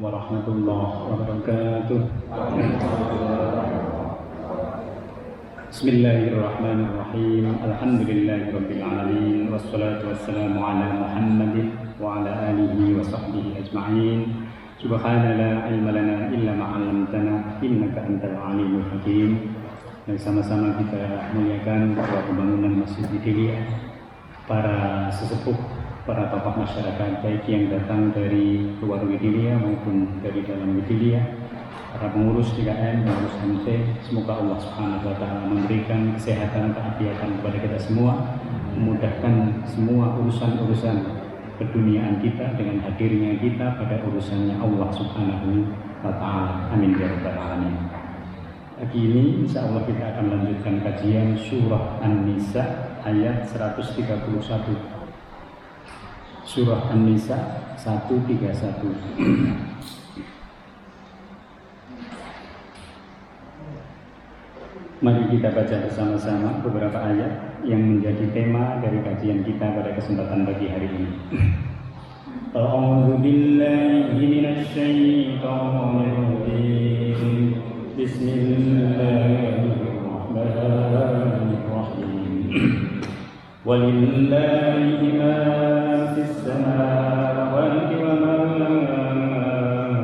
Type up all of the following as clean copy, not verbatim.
warahmatullahi wabarakatuh. Bismillahirrahmanirrahim. Alhamdulillahirabbil alamin wassalatu wassalamu ala Muhammadin wa ala alihi wa sahbihi ajma'in. Subhana la ilma lana illa ma 'allamtana innaka antal alimul hakim. Dan sama-sama kita muliakan ketua pembangunan Masjid Widilia, para sesepuh, para tokoh masyarakat baik yang datang dari luar Widilia maupun dari dalam Widilia, para pengurus 3M, pengurus MT. Semoga Allah Subhanahu wa taala memberikan kesehatan, keafiatan kepada kita semua, memudahkan semua urusan-urusan keduniaan kita dengan hadirnya kita pada urusannya Allah Subhanahu wa taala. Amin ya rabbal alamin. Pagi ini insya Allah kita akan lanjutkan kajian surah An-Nisa ayat 131. Surah An-Nisa 131. Mari kita baca bersama-sama beberapa ayat yang menjadi tema dari kajian kita pada kesempatan pagi hari ini. A'udzu billahi minasy syaithanir rajim. Bismillahirrahmanirrahim. Walillahi ma fis samawati wa ma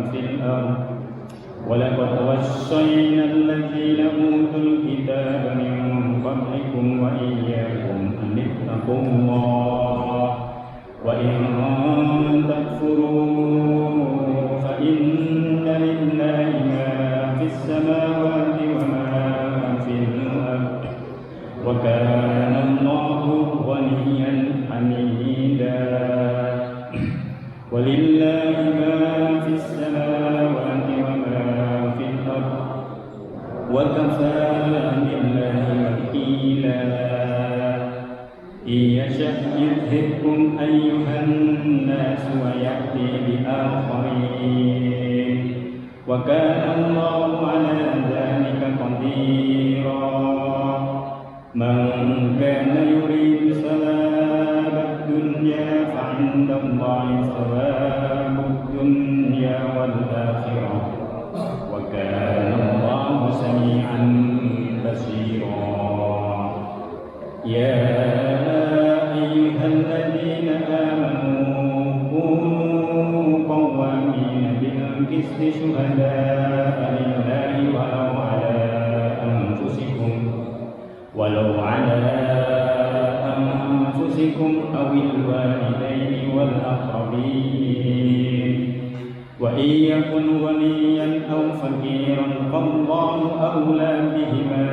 fil ardh. Walaqad wassayna alladhina utul kitaba min qablikum wa iyyakum an ittaqullah wa in takfuru fa inna lillahi ma fis samawati wa ma fil ardh wa kana Allahu ghaniyyan hamida. Walillahi ma fis samawati wa ma fil ardh wa kafaa billahi wakila. Yasha' yudhibkum ayyuhan nas wa ya'ti bi akharin wa kana Allahu 'ala dhalika qadira. Man kana yuridu thawabad dunya fa 'inda Allahi thawabud dunya wal akhirah wa kana Allahu sami'an basira. Ya ayyuhalladzina amanu kunu qawwamina bil qisti syuhada'a lillahi walau ala anfusikum awil walidaini wal aqrabin wa iyyakun waliyan aw faqiran fallahu awla bihima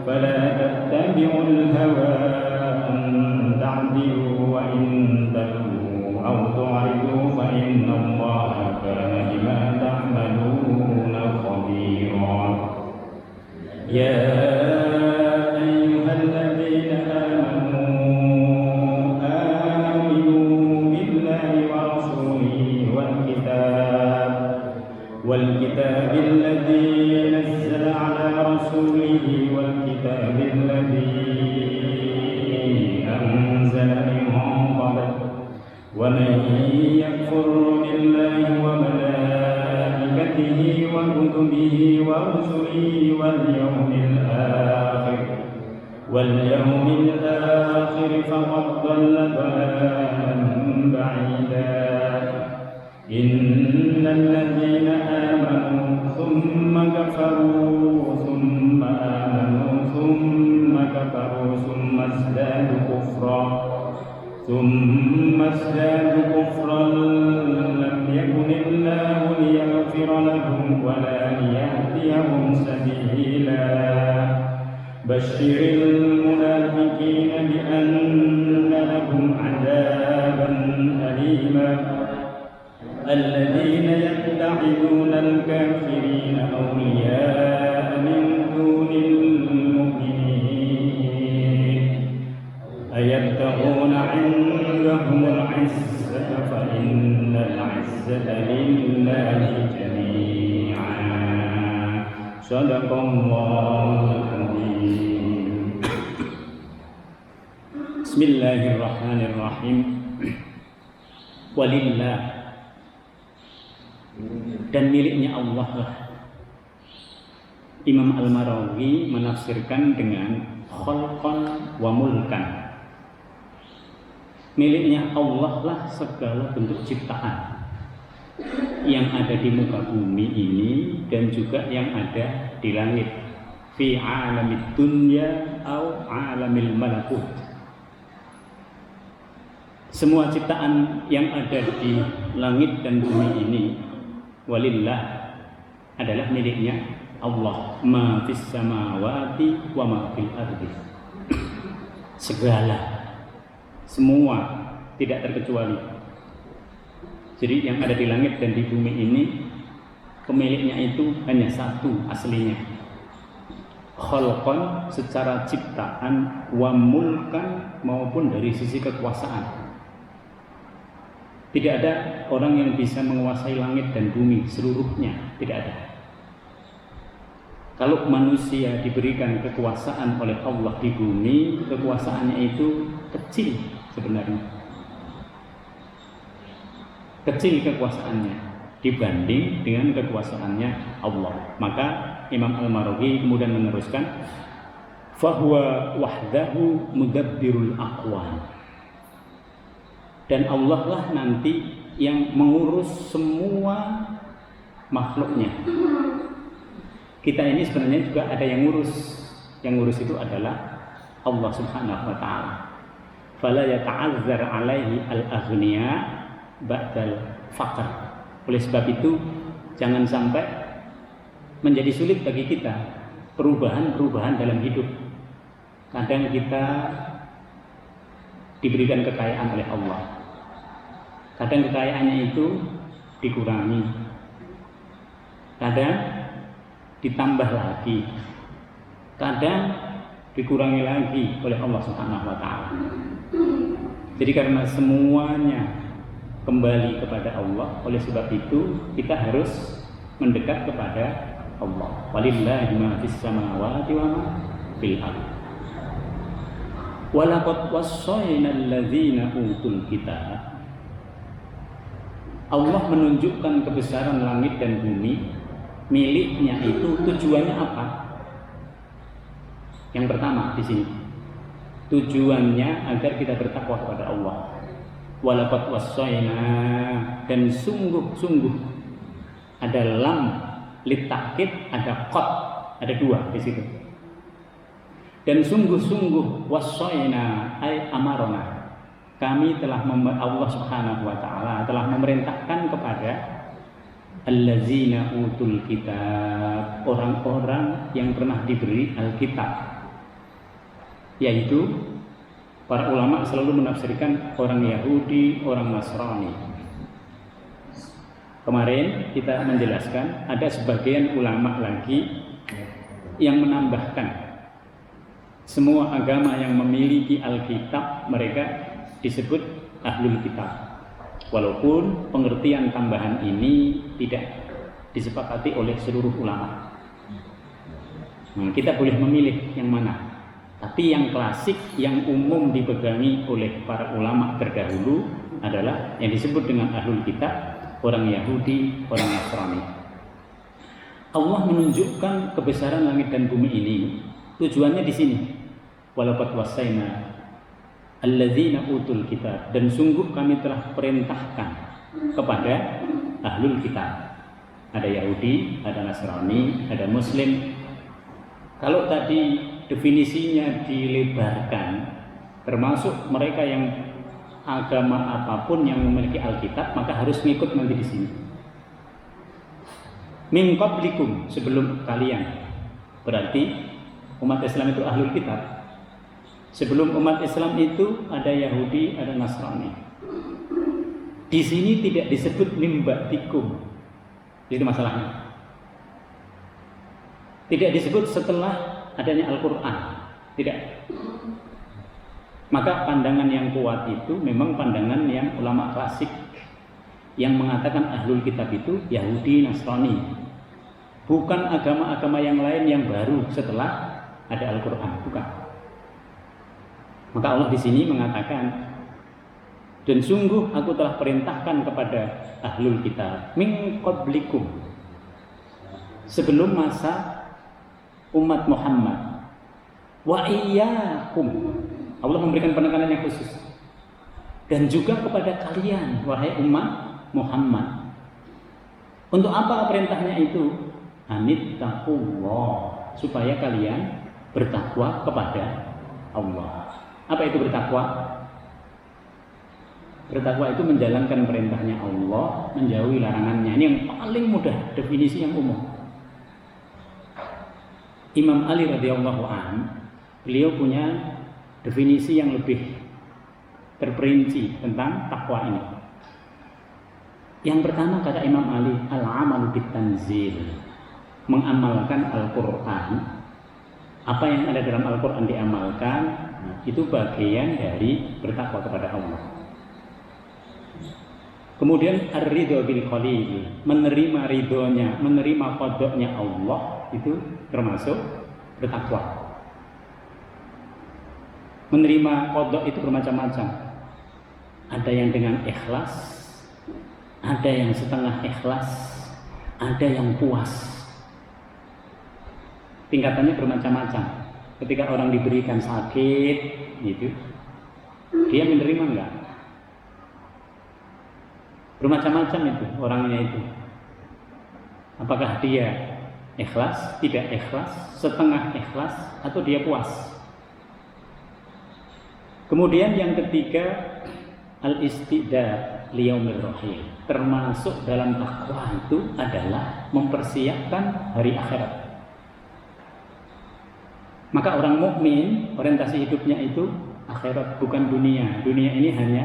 fala tattabi'ul hawa an ta'dilu wa in talu aw tu'ridu fa inna Allaha kana bima ta'maluna khabira. Ya والكتاب الذي نزل على رسوله والكتاب الذي أنزل من قبل ومن يكفر بالله وملائكته وكتبه ورسله واليوم الآخر فقد ضل ضلالا بعيدا. إن الذين آمنوا ثم كفروا ثم آمنوا ثم كفروا ثم ازدادوا كفرا لم يكن الله ليغفر لهم ولا ليهديهم سبيلا. بشر المنافقين بأن لهم عذابا أليما. الذين يتخذون الكافرين أولياء من دون المؤمنين أيبتغون عندهم العزة فإن العزة لله جميعا. صدق الله العظيم. بسم الله الرحمن الرحيم. Walillah dan miliknya Allah lah. Imam Al-Marawi menafsirkan dengan khalqan wa mulkan. Miliknya Allah lah segala bentuk ciptaan yang ada di muka bumi ini dan juga yang ada di langit. Fi alamid dunya au alamil malakut. Semua ciptaan yang ada di langit dan bumi ini walillah adalah miliknya Allah, ma fis samawati wa ma fil ardi. Segala, semua, tidak terkecuali. Jadi yang ada di langit dan di bumi ini pemiliknya itu hanya satu aslinya. Khalqan secara ciptaan, wa mulkan maupun dari sisi kekuasaan. Tidak ada orang yang bisa menguasai langit dan bumi seluruhnya, tidak ada. Kalau manusia diberikan kekuasaan oleh Allah di bumi, kekuasaannya itu kecil sebenarnya. Kecil kekuasaannya dibanding dengan kekuasaannya Allah. Maka Imam Al-Marawi kemudian meneruskan, fahuwa wahdahu mudabbirul aqwan. Dan Allah lah nanti yang mengurus semua makhluknya. Kita ini sebenarnya juga ada yang ngurus. Yang ngurus itu adalah Allah Subhanahu wa taala. Fala yata'azzar 'alaihi al-aghniya ba'dal faqr. Oleh sebab itu jangan sampai menjadi sulit bagi kita perubahan-perubahan dalam hidup. Kadang kita diberikan kekayaan oleh Allah. Kadang kekayaannya itu dikurangi. Kadang ditambah lagi, kadang dikurangi lagi oleh Allah Subhanahu wa taala. Jadi karena semuanya kembali kepada Allah, oleh sebab itu kita harus mendekat kepada Allah. Walillahi ma fis samawati wa ma fil ardh. Walaqad wassayna alladzina utul kitab. Allah menunjukkan kebesaran langit dan bumi. Miliknya itu tujuannya apa? Yang pertama di sini tujuannya agar kita bertakwa kepada Allah. Walaqad wassayna, dan sungguh-sungguh ada lam litakid, ada qad, ada dua di situ. Dan sungguh-sungguh wassayna ay amarona, kami telah Allah Subhanahu wa taala telah memerintahkan kepada allazina utul kitab, orang-orang yang pernah diberi Alkitab, yaitu para ulama selalu menafsirkan orang Yahudi, orang Nasrani. Kemarin kita menjelaskan ada sebagian ulama lagi yang menambahkan semua agama yang memiliki Alkitab mereka disebut ahlul kitab. Walaupun pengertian tambahan ini tidak disepakati oleh seluruh ulama. Nah, kita boleh memilih yang mana. Tapi yang klasik, yang umum dipegangi oleh para ulama terdahulu adalah yang disebut dengan ahlul kitab, orang Yahudi, orang Nasrani. Allah menunjukkan kebesaran langit dan bumi ini. Tujuannya di sini. Walaqad wassayna alladzina utul kitab, dan sungguh kami telah perintahkan kepada ahlul kitab. Ada Yahudi, ada Nasrani, ada Muslim. Kalau tadi definisinya dilebarkan, termasuk mereka yang agama apapun yang memiliki Alkitab, maka harus ngikut nanti di sini. Min qablikum, sebelum kalian. Berarti umat Islam itu ahlul kitab. Sebelum umat Islam itu ada Yahudi, ada Nasrani. Di sini tidak disebut min ba'dikum. Itu masalahnya. Tidak disebut setelah adanya Al-Quran. Tidak. Maka pandangan yang kuat itu memang pandangan yang ulama klasik, yang mengatakan ahlul kitab itu Yahudi, Nasrani. Bukan agama-agama yang lain yang baru setelah ada Al-Quran. Bukan. Maka Allah di sini mengatakan Dan sungguh aku telah perintahkan kepada ahlul kitab min qablikum, sebelum masa umat Muhammad, wa iyyakum, Allah memberikan penekanan yang khusus, dan juga kepada kalian wahai umat Muhammad. Untuk apa perintahnya itu? Anittaqullah, supaya kalian bertakwa kepada Allah. Apa itu bertakwa? Bertakwa itu menjalankan perintahnya Allah, menjauhi larangannya. Ini yang paling mudah, definisi yang umum. Imam Ali radhiyallahu an, beliau punya definisi yang lebih terperinci tentang takwa ini. Yang pertama kata Imam Ali, al-amalu bitanzil, mengamalkan Al-Quran. Apa yang ada dalam Al-Quran diamalkan, itu bagian dari bertakwa kepada Allah. Kemudian ar-ridho bil qalil, menerima ridhonya, menerima qadoknya Allah, itu termasuk bertakwa. Menerima qadok itu bermacam-macam. Ada yang dengan ikhlas, ada yang setengah ikhlas, ada yang puas. Tingkatannya bermacam-macam. Ketika orang diberikan sakit, gitu, dia menerima enggak? Bermacam-macam itu orangnya itu. Apakah dia ikhlas, tidak ikhlas, setengah ikhlas, atau dia puas? Kemudian yang ketiga, al-istidad liyaumir rahim. Termasuk dalam takwa itu adalah mempersiapkan hari akhirat. Maka orang mukmin orientasi hidupnya itu akhirat, bukan dunia. Dunia ini hanya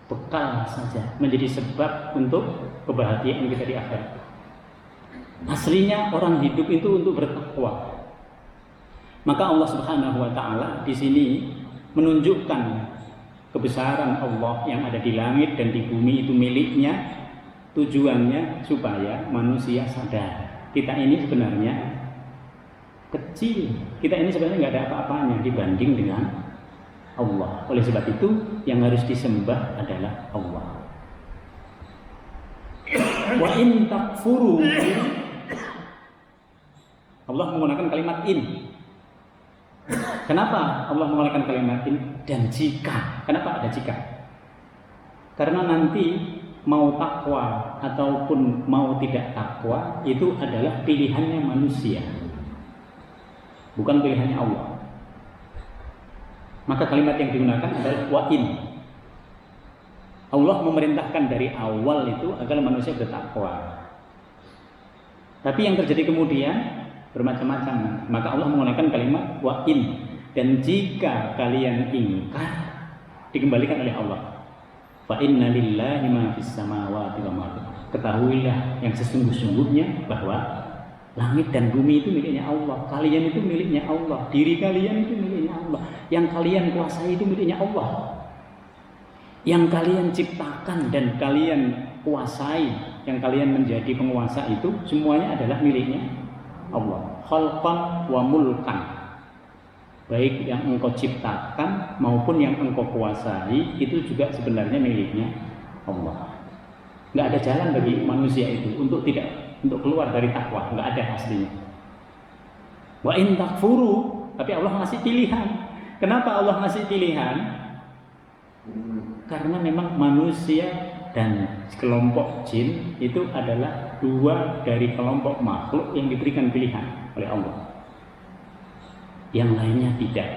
bekal saja, menjadi sebab untuk kebahagiaan kita di akhirat. Aslinya orang hidup itu untuk bertakwa. Maka Allah Subhanahu wa taala di sini menunjukkan kebesaran Allah yang ada di langit dan di bumi itu miliknya. Tujuannya supaya manusia sadar kita ini sebenarnya kecil. Kita ini sebenarnya nggak ada apa-apanya dibanding dengan Allah. Oleh sebab itu yang harus disembah adalah Allah. Wa in takfuru, Allah menggunakan kalimat in. Kenapa Allah menggunakan kalimat in? Dan jika. Kenapa ada jika? Karena nanti mau takwa ataupun mau tidak takwa itu adalah pilihannya manusia, bukan pilihannya Allah. Maka kalimat yang digunakan adalah wa'in. Allah memerintahkan dari awal itu agar manusia bertakwa. Tapi yang terjadi kemudian bermacam-macam. Maka Allah menggunakan kalimat wa'in. Dan jika kalian ingkar, dikembalikan oleh Allah. Fa inna lillahi ma fis samawati wa ma fil ardh. Ketahuilah yang sesungguh-sungguhnya bahwa langit dan bumi itu miliknya Allah. Kalian itu miliknya Allah. Diri kalian itu miliknya Allah. Yang kalian kuasai itu miliknya Allah. Yang kalian ciptakan dan kalian kuasai, yang kalian menjadi penguasa itu semuanya adalah miliknya Allah. Khalqan wa mulkan. Baik yang engkau ciptakan maupun yang engkau kuasai itu juga sebenarnya miliknya Allah. Nggak ada jalan bagi manusia itu untuk keluar dari takwa, nggak ada aslinya. Wa in takfuru, tapi Allah ngasih pilihan. Kenapa Allah ngasih pilihan? Karena memang manusia dan kelompok jin itu adalah dua dari kelompok makhluk yang diberikan pilihan oleh Allah. Yang lainnya tidak.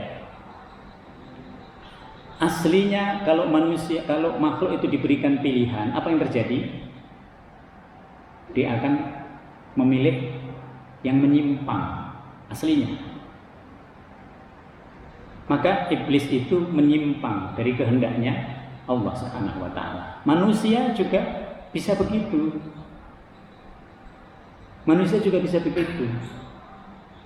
Aslinya kalau makhluk itu diberikan pilihan, apa yang terjadi? Dia akan memilih yang menyimpang aslinya. Maka iblis itu menyimpang dari kehendaknya Allah Subhanahu wa taala. Manusia juga bisa begitu. Manusia juga bisa begitu.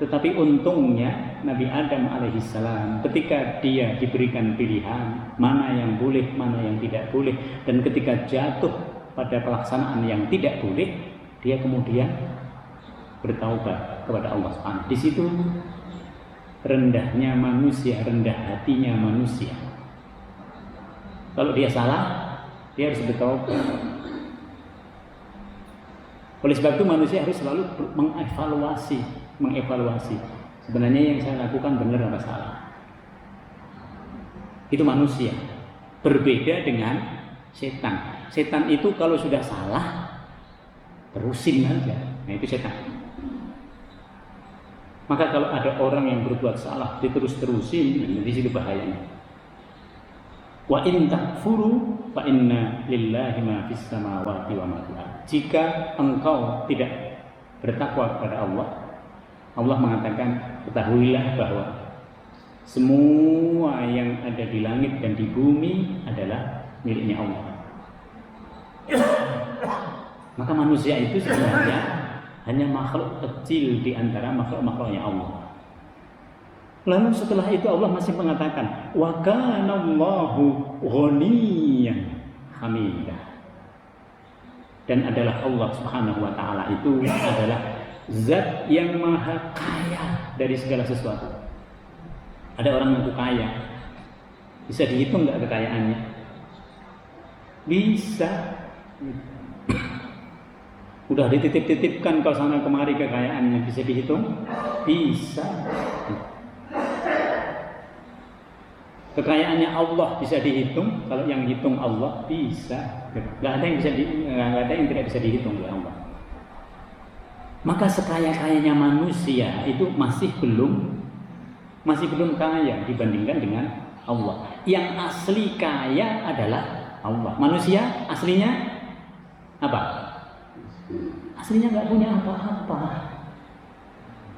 Tetapi untungnya Nabi Adam alaihissalam ketika dia diberikan pilihan mana yang boleh, mana yang tidak boleh, dan ketika jatuh pada pelaksanaan yang tidak boleh, dia kemudian bertaubat kepada Allah Subhanahu. Di situ rendahnya manusia, rendah hatinya manusia. Kalau dia salah, dia harus bertobat. Oleh sebab itu manusia harus selalu mengevaluasi. Sebenarnya yang saya lakukan benar atau salah. Itu manusia. Berbeda dengan setan. Setan itu kalau sudah salah, terusin aja. Nah itu setan. Maka kalau ada orang yang berbuat salah, diterus-terusin, di situ bahayanya. Wa in takfuru fa inna lillahi ma fis samawati wa ma fil ardh. Jika engkau tidak bertakwa kepada Allah, Allah mengatakan, ketahuilah bahwa semua yang ada di langit dan di bumi adalah miliknya Allah. Maka manusia itu sebenarnya hanya makhluk kecil di antara makhluk-makhluknya Allah. Lalu setelah itu Allah masih mengatakan, wa kana Allahu ghaniyan hamidah. Dan adalah Allah Subhanahu wa taala itu adalah zat yang maha kaya dari segala sesuatu. Ada orang yang kaya, bisa dihitung enggak kekayaannya? Bisa. Udah dititip-titipkan ke sana kemari kekayaannya, bisa dihitung? Bisa. Kekayaannya Allah bisa dihitung, kalau yang hitung Allah bisa. Nggak ada yang tidak bisa dihitung oleh Allah. Maka sekaya-kayanya manusia itu masih belum kaya dibandingkan dengan Allah. Yang asli kaya adalah Allah. Manusia aslinya apa? Aslinya nggak punya apa-apa.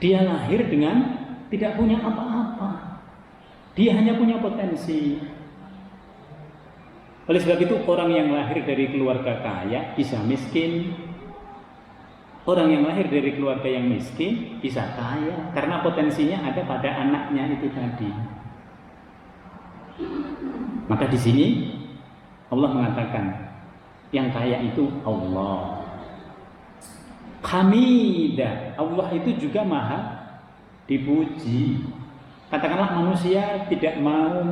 Dia lahir dengan tidak punya apa-apa. Dia hanya punya potensi. Oleh sebab itu orang yang lahir dari keluarga kaya bisa miskin. Orang yang lahir dari keluarga yang miskin bisa kaya karena potensinya ada pada anaknya itu tadi. Maka di sini Allah mengatakan yang kaya itu Allah. Hamidah, Allah itu juga maha dipuji. Katakanlah manusia tidak mau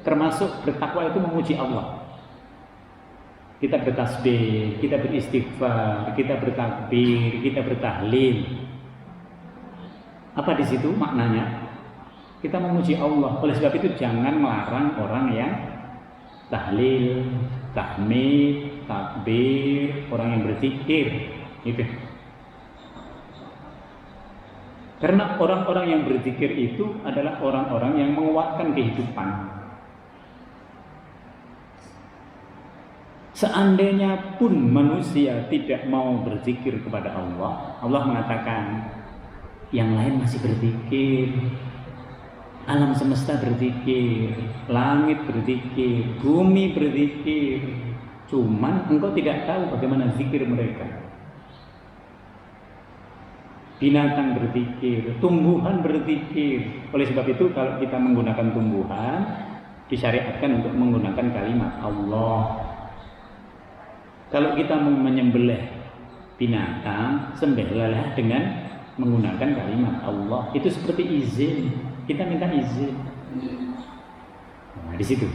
termasuk bertakwa itu memuji Allah. Kita bertasbih, kita beristighfar, kita bertakbir, kita bertahlil. Apa di situ maknanya? Kita memuji Allah. Oleh sebab itu jangan melarang orang yang tahlil, tahmid, takbir, orang yang berzikir. Itu. Karena orang-orang yang berzikir itu adalah orang-orang yang menguatkan kehidupan. Seandainya pun manusia tidak mau berzikir kepada Allah, Allah mengatakan yang lain masih berzikir. Alam semesta berzikir, langit berzikir, bumi berzikir. Cuman engkau tidak tahu bagaimana zikir mereka. Binatang berzikir, tumbuhan berzikir. Oleh sebab itu kalau kita menggunakan tumbuhan, disyariatkan untuk menggunakan kalimat Allah. Kalau kita menyembelih binatang, sembelihlah dengan menggunakan kalimat Allah. Itu seperti izin. Kita minta izin. Nah, di situ.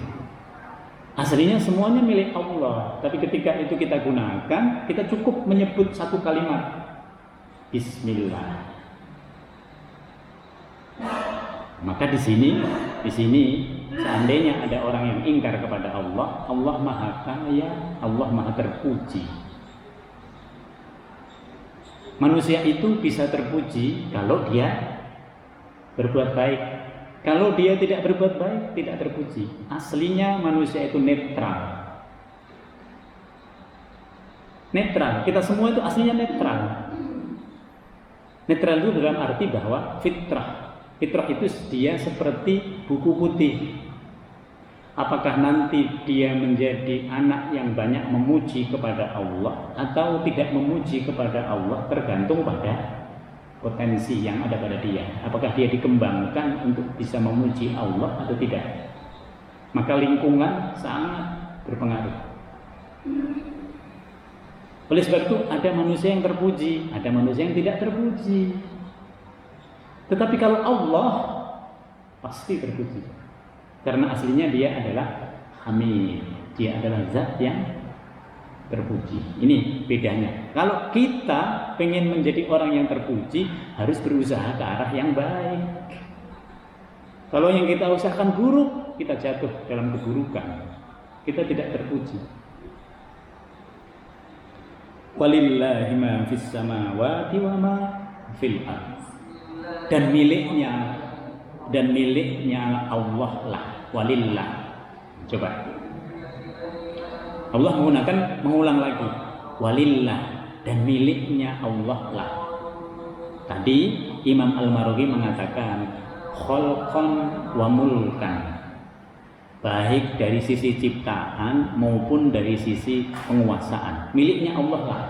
Aslinya semuanya milik Allah, tapi ketika itu kita gunakan, kita cukup menyebut satu kalimat. Bismillah. Maka di sini seandainya ada orang yang ingkar kepada Allah, Allah Maha Kaya, Allah Maha Terpuji. Manusia itu bisa terpuji kalau dia berbuat baik. Kalau dia tidak berbuat baik, tidak terpuji. Aslinya manusia itu netral. Netral. Kita semua itu aslinya netral. Netral itu dalam arti bahwa fitrah. Fitrah itu dia seperti buku putih. Apakah nanti dia menjadi anak yang banyak memuji kepada Allah atau tidak memuji kepada Allah tergantung pada potensi yang ada pada dia. Apakah dia dikembangkan untuk bisa memuji Allah atau tidak? Maka lingkungan sangat berpengaruh. Oleh sebab itu ada manusia yang terpuji, ada manusia yang tidak terpuji. Tetapi kalau Allah pasti terpuji. Karena aslinya dia adalah Hamid. Dia adalah zat yang terpuji. Ini bedanya. Kalau kita pengen menjadi orang yang terpuji, harus berusaha ke arah yang baik. Kalau yang kita usahakan buruk, kita jatuh dalam keburukan. Kita tidak terpuji. Walillahi ma fis samawati wa ma fil ardh. Dan miliknya Allah lah. Walillah. Coba. Allah mengulang lagi. Walillah, dan miliknya Allah lah. Tadi Imam Al-Maraghi mengatakan khalqan wa mulkan. Baik dari sisi ciptaan maupun dari sisi penguasaan. Miliknya Allah lah.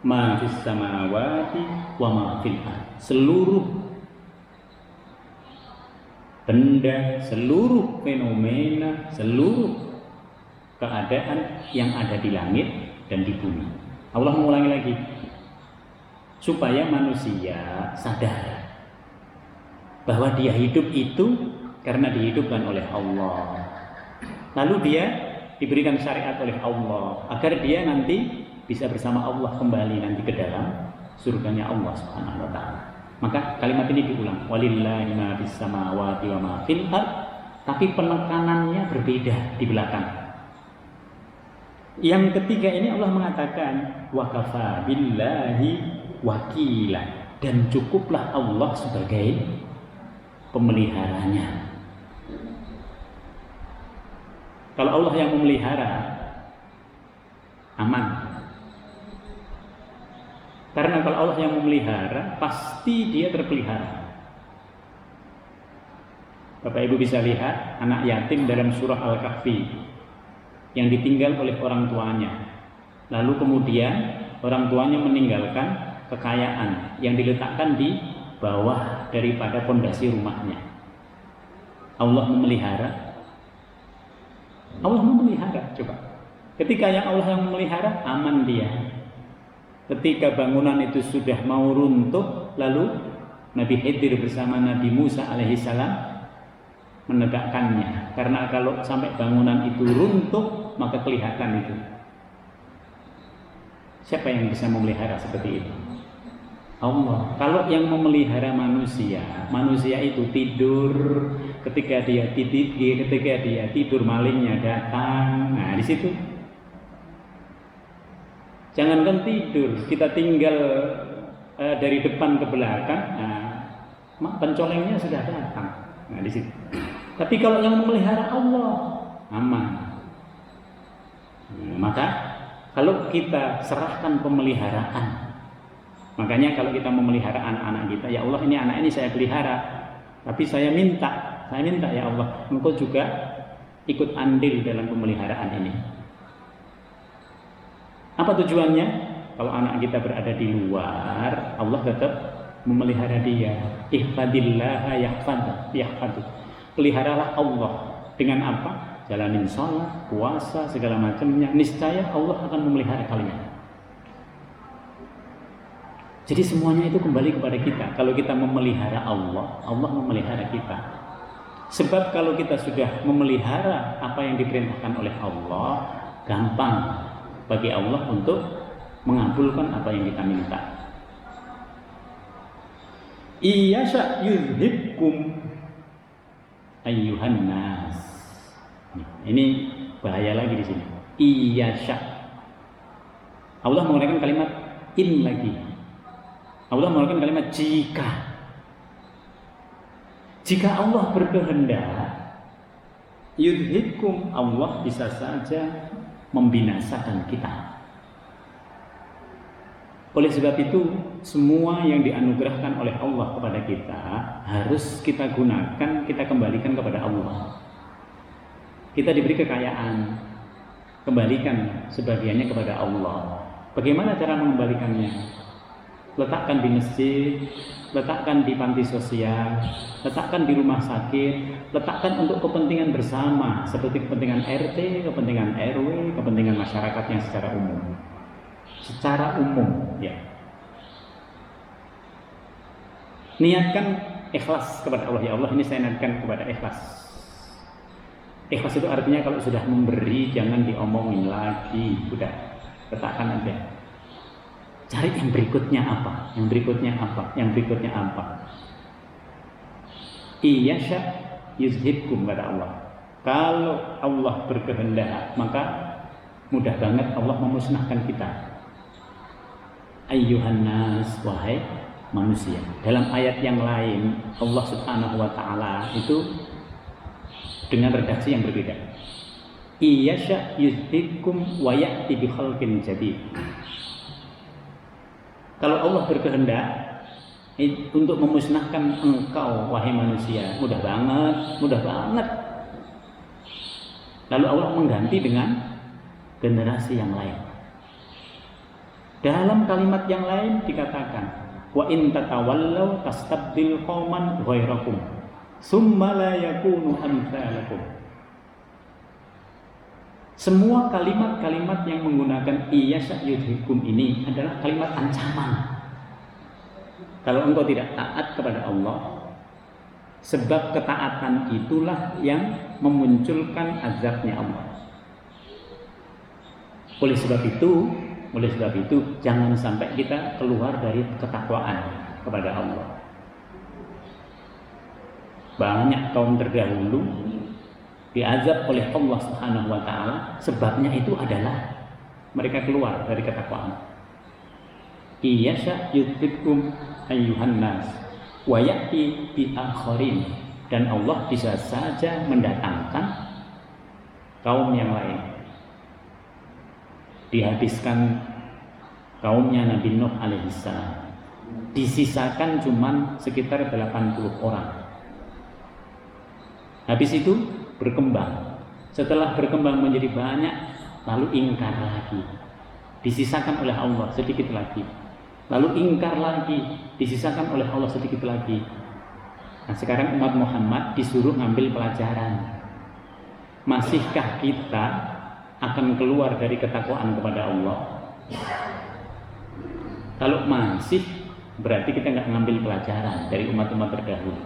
Ma fis samawati wa ma fil ardh. Seluruh benda, seluruh fenomena, seluruh keadaan yang ada di langit dan di bumi. Allah mengulangi lagi supaya manusia sadar bahwa dia hidup itu karena dihidupkan oleh Allah. Lalu dia diberikan syariat oleh Allah agar dia nanti bisa bersama Allah kembali nanti ke dalam surganya Allah Subhanahu wa taala. Maka kalimat ini diulang, walillahi ma fis samawati wa ma fil ardh, tapi penekanannya berbeda di belakang. Yang ketiga ini Allah mengatakan wa kafa billahi wakila, dan cukuplah Allah sebagai pemeliharanya. Kalau Allah yang memelihara, aman. Karena kalau Allah yang memelihara, pasti dia terpelihara. Bapak Ibu bisa lihat anak yatim dalam surah Al-Kahfi yang ditinggal oleh orang tuanya. Lalu kemudian orang tuanya meninggalkan kekayaan yang diletakkan di bawah daripada pondasi rumahnya. Allah memelihara. Allah memelihara, coba. Ketika yang Allah yang memelihara, aman dia. Ketika bangunan itu sudah mau runtuh, lalu Nabi Khidir bersama Nabi Musa alaihissalam menegakkannya. Karena kalau sampai bangunan itu runtuh, maka kelihatan itu. Siapa yang bisa memelihara seperti itu? Allah. Kalau yang memelihara manusia, manusia itu tidur, ketika dia tidur malingnya datang. Nah, di situ. Jangankan tidur, kita tinggal dari depan ke belakang, nah, pencolengnya sudah datang. Nah, di situ. Tapi kalau yang memelihara Allah, aman. Nah, maka kalau kita serahkan pemeliharaan, makanya kalau kita memelihara anak-anak kita, ya Allah, ini anak ini saya pelihara, tapi saya minta ya Allah, Engkau juga ikut andil dalam pemeliharaan ini. Apa tujuannya? Kalau anak kita berada di luar, Allah tetap memelihara dia. Ihfadillaha yahfadu. Peliharalah Allah. Dengan apa? Jalanin sholat, puasa, segala macamnya. Niscaya Allah akan memelihara kalian. Jadi semuanya itu kembali kepada kita. Kalau kita memelihara Allah, Allah memelihara kita. Sebab kalau kita sudah memelihara apa yang diperintahkan oleh Allah, gampang bagi Allah untuk mengabulkan apa yang kita minta. Iyasha yuzhibkum ayyuhan nas. Ini bahaya lagi di sini. Iyasha. Allah menggunakan kalimat in lagi. Allah menggunakan kalimat jika. Jika Allah berkehendak, yuzhibkum, Allah bisa saja membinasakan kita. Oleh sebab itu, semua yang dianugerahkan oleh Allah kepada kita harus kita gunakan, kita kembalikan kepada Allah. Kita diberi kekayaan, kembalikan sebagiannya kepada Allah. Bagaimana cara mengembalikannya? Letakkan di masjid, letakkan di panti sosial, letakkan di rumah sakit, letakkan untuk kepentingan bersama seperti kepentingan RT, kepentingan RW, kepentingan masyarakat yang secara umum. Secara umum, ya. Niatkan ikhlas kepada Allah, ya Allah, ini saya niatkan kepada ikhlas. Ikhlas itu artinya kalau sudah memberi jangan diomongin lagi, udah letakkan aja. Cari yang berikutnya apa, yang berikutnya apa, yang berikutnya apa. Iyasya yuzhibkum kata Allah. Kalau Allah berkehendak maka mudah banget Allah memusnahkan kita. Ayyuhan nas, wahai manusia. Dalam ayat yang lain Allah Subhanahu wa taala itu dengan redaksi yang berbeda. Iyasya yuzhibkum wa ya'ti bi khalqin jadid. Kalau Allah berkehendak untuk memusnahkan engkau wahai manusia, mudah banget, mudah banget. Lalu Allah mengganti dengan generasi yang lain. Dalam kalimat yang lain dikatakan, wa in tatawallaw tastabdil qauman ghairakum summa la yakunu amsalakum. Semua kalimat-kalimat yang menggunakan iyasya yudhikum ini adalah kalimat ancaman. Kalau engkau tidak taat kepada Allah, sebab ketaatan itulah yang memunculkan azabnya Allah. Oleh sebab itu jangan sampai kita keluar dari ketakwaan kepada Allah. Banyak kaum terdahulu diazab oleh Allah Subhanahu wa taala, sebabnya itu adalah mereka keluar dari ketakwaan. Iyasya yudhibkum ayyuhan nas wa ya'ti bi akharin, dan Allah bisa saja mendatangkan kaum yang lain. Dihabiskan kaumnya Nabi Nuh alaihissalam, disisakan cuman sekitar 80 orang. Habis itu berkembang. Setelah berkembang menjadi banyak, lalu ingkar lagi. Disisakan oleh Allah sedikit lagi. Lalu ingkar lagi, disisakan oleh Allah sedikit lagi. Nah, sekarang umat Muhammad disuruh ngambil pelajaran. Masihkah kita akan keluar dari ketakwaan kepada Allah? Kalau masih, berarti kita nggak ngambil pelajaran dari umat-umat terdahulu.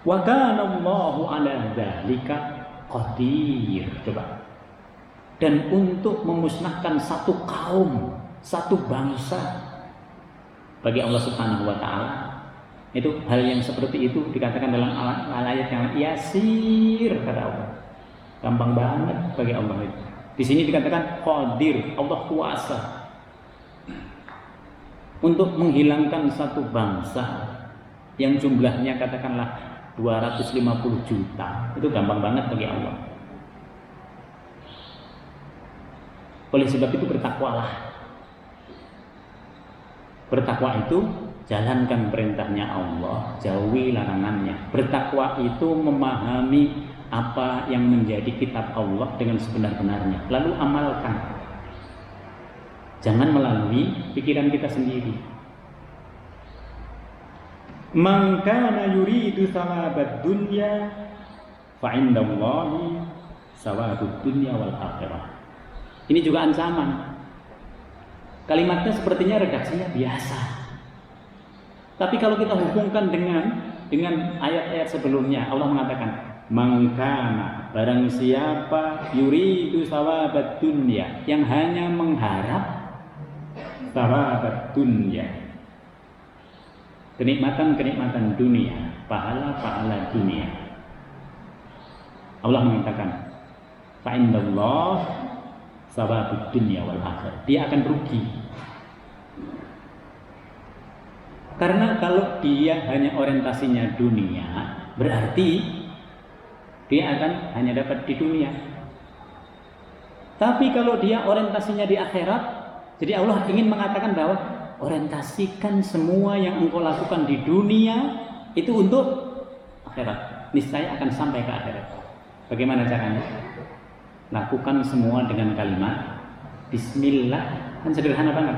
Wa kana Allahu ala dzalika qadir. Coba. Dan untuk memusnahkan satu kaum, satu bangsa, bagi Allah Subhanahu wa taala, itu hal yang seperti itu dikatakan dalam ayat yang yasir kata Allah. Gampang banget bagi Allah itu. Di sini dikatakan qadir, Allah kuasa untuk menghilangkan satu bangsa yang jumlahnya katakanlah 250 juta, itu gampang banget bagi Allah. Oleh sebab itu bertakwalah. Bertakwa itu jalankan perintahnya Allah, jauhi larangannya. Bertakwa itu memahami apa yang menjadi kitab Allah dengan sebenar-benarnya, lalu amalkan. Jangan melalui pikiran kita sendiri. Man kana yuridu thawabad dunya fa indallahi thawabud dunya wal akhirah. Ini juga ancaman. Kalimatnya sepertinya redaksinya biasa. Tapi kalau kita hubungkan dengan ayat-ayat sebelumnya, Allah mengatakan, man kana, barang siapa yuridu thawabad dunya, yang hanya mengharap thawabad dunya, kenikmatan-kenikmatan dunia, pahala-pahala dunia. Allah mengatakan, fa indallah thawabud dunya wal akhirah. Dia akan rugi. Karena kalau dia hanya orientasinya dunia, berarti dia akan hanya dapat di dunia. Tapi kalau dia orientasinya di akhirat, jadi Allah ingin mengatakan bahwa orientasikan semua yang engkau lakukan di dunia itu untuk akhirat. Niscaya akan sampai ke akhirat. Bagaimana caranya? Lakukan semua dengan kalimat Bismillah. Kan sederhana banget.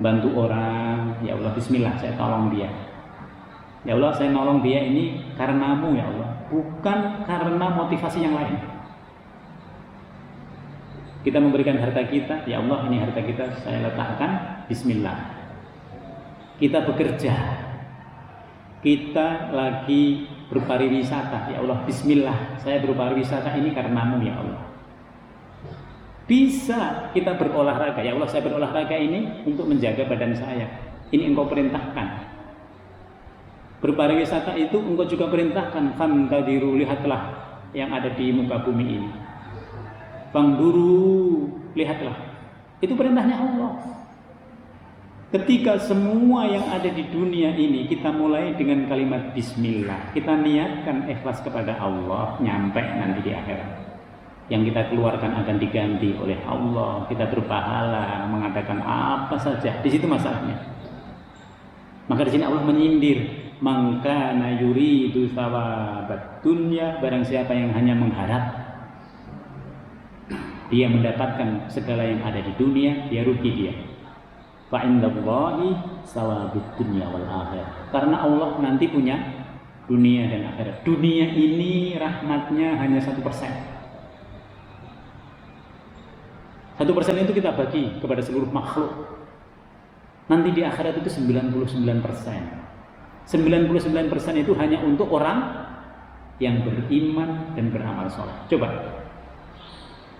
Bantu orang, ya Allah Bismillah, saya tolong dia. Ya Allah, saya nolong dia ini karenamu ya Allah, bukan karena motivasi yang lain. Kita memberikan harta kita, ya Allah ini harta kita saya letakkan Bismillah. Kita bekerja, kita lagi berpariwisata, ya Allah, bismillah, saya berpariwisata ini karenamu ya Allah. Bisa kita berolahraga, ya Allah, saya berolahraga ini untuk menjaga badan saya, ini engkau perintahkan. Berpariwisata itu engkau juga perintahkan, fantadiru, lihatlah yang ada di muka bumi ini. Fangduru, lihatlah. Itu perintahnya Allah. Ketika semua yang ada di dunia ini kita mulai dengan kalimat bismillah, kita niatkan ikhlas kepada Allah, nyampe nanti di akhirat. Yang kita keluarkan akan diganti oleh Allah, kita berpahala mengadakan apa saja. Di situ masalahnya. Maka di sini Allah menyindir, mangkana yuridu thawabat dunya, barang siapa yang hanya mengharap dia mendapatkan segala yang ada di dunia, dia rugi dia. Fa indallahi sawabud dunya wal akhirah. Karena Allah nanti punya dunia dan akhirat. Dunia ini rahmatnya hanya 1%. 1% itu kita bagi kepada seluruh makhluk. Nanti di akhirat itu 99%. 99% itu hanya untuk orang yang beriman dan beramal soleh. Coba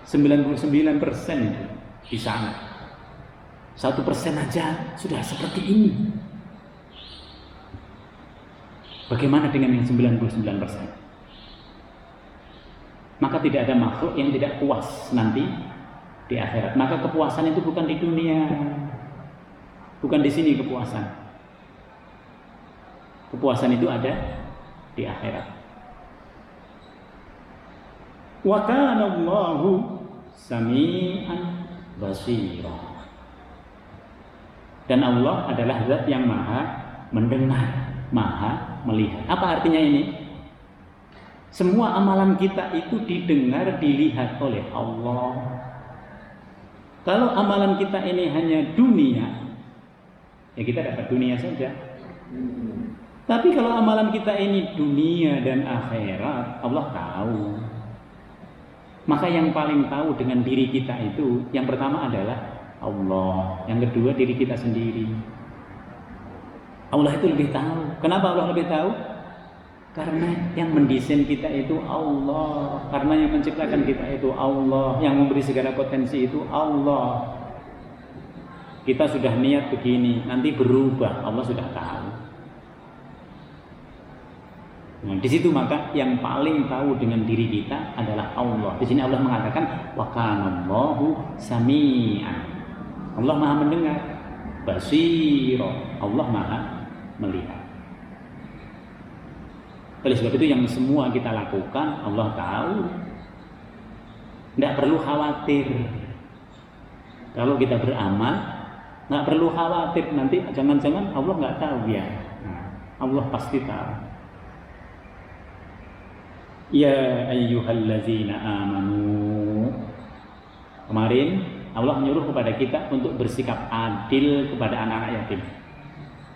99% itu di sana. 1% aja sudah seperti ini. Bagaimana dengan yang 99%? Maka tidak ada makhluk yang tidak puas nanti di akhirat. Maka kepuasan itu bukan di dunia, bukan di sini kepuasan. Kepuasan itu ada di akhirat. Wa kana Allahu sami'an basira. Dan Allah adalah zat yang maha mendengar, maha melihat. Apa artinya ini? Semua amalan kita itu didengar, dilihat oleh Allah. Kalau amalan kita ini hanya dunia, ya kita dapat dunia saja. Tapi kalau amalan kita ini dunia dan akhirat, Allah tahu. Maka yang paling tahu dengan diri kita itu, yang pertama adalah Allah, yang kedua diri kita sendiri. Allah itu lebih tahu. Kenapa Allah lebih tahu? Karena yang mendesain kita itu Allah, karena yang menciptakan kita itu Allah, yang memberi segala potensi itu Allah. Kita sudah niat begini, nanti berubah, Allah sudah tahu. Nah, di situ maka yang paling tahu dengan diri kita adalah Allah. Di sini Allah mengatakan wa kana Allahu sami'an. Allah maha mendengar, basiro, Allah maha melihat. Oleh sebab itu yang semua kita lakukan Allah tahu. Tidak perlu khawatir. Kalau kita beramal, tidak perlu khawatir nanti jangan-jangan Allah nggak tahu ya. Nah, Allah pasti tahu. Ya ayyuhallazina amanu. Kemarin Allah menyuruh kepada kita untuk bersikap adil kepada anak-anak yatim.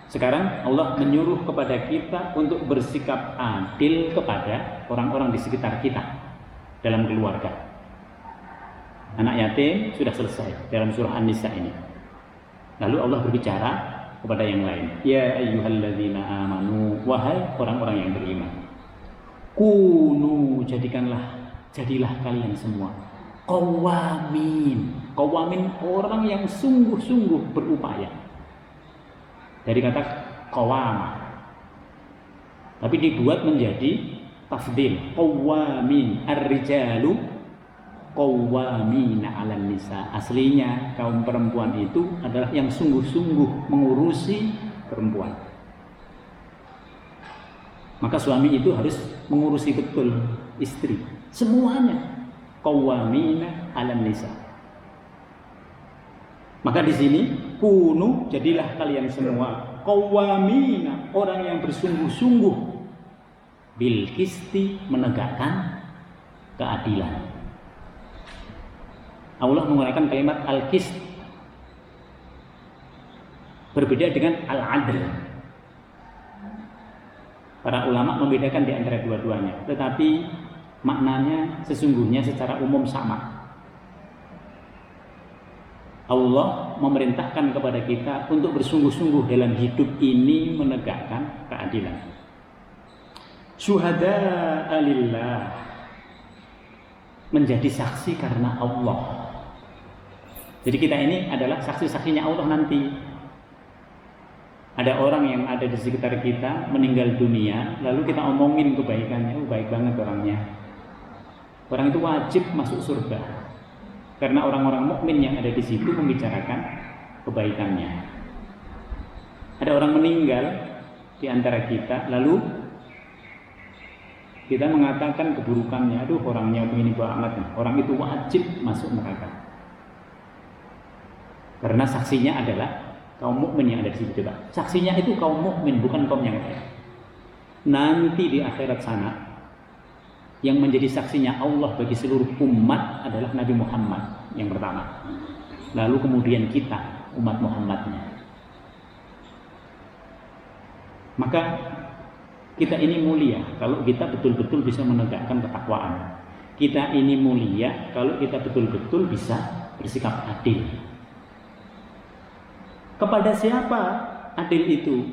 Sekarang Allah menyuruh kepada kita untuk bersikap adil kepada orang-orang di sekitar kita dalam keluarga. Anak yatim sudah selesai dalam surah An-Nisa ini. Lalu Allah berbicara kepada yang lain. Ya ayyuhalladzina amanu, wahai orang-orang yang beriman. Kunu, jadilah kalian semua qawamin. Qawamin, orang yang sungguh-sungguh berupaya. Dari kata qawama, tapi dibuat menjadi tafdil. Qawamin, ar-rijalu qawamina 'alan nisa. Aslinya kaum perempuan itu adalah yang sungguh-sungguh mengurusi perempuan. Maka suami itu harus mengurusi betul istri, semuanya. Qawamina 'alan nisa. Maka di sini kunu, jadilah kalian semua qawamina, orang yang bersungguh-sungguh bil qisti, menegakkan keadilan. Allah menggunakan kalimat al-qist, berbeda dengan al-adl. Para ulama membedakan di antara dua-duanya, tetapi maknanya sesungguhnya secara umum sama. Allah memerintahkan kepada kita untuk bersungguh-sungguh dalam hidup ini menegakkan keadilan. Syuhada'a lillah, menjadi saksi karena Allah. Jadi kita ini adalah saksi-saksinya Allah nanti. Ada orang yang ada di sekitar kita meninggal dunia, lalu kita omongin kebaikannya, baik banget orangnya. Orang itu wajib masuk surga. Karena orang-orang mukmin yang ada di situ membicarakan kebaikannya. Ada orang meninggal di antara kita, lalu kita mengatakan keburukannya, aduh orangnya begini banget. Orang itu wajib masuk neraka. Karena saksinya adalah kaum mukmin yang ada di situ. Coba. Saksinya itu kaum mukmin, bukan kaum yang lain. Nanti di akhirat sana yang menjadi saksinya Allah bagi seluruh umat adalah Nabi Muhammad yang pertama. Lalu kemudian kita, umat Muhammadnya. Maka kita ini mulia kalau kita betul-betul bisa menegakkan ketakwaan. Kita ini mulia kalau kita betul-betul bisa bersikap adil. Kepada siapa adil itu?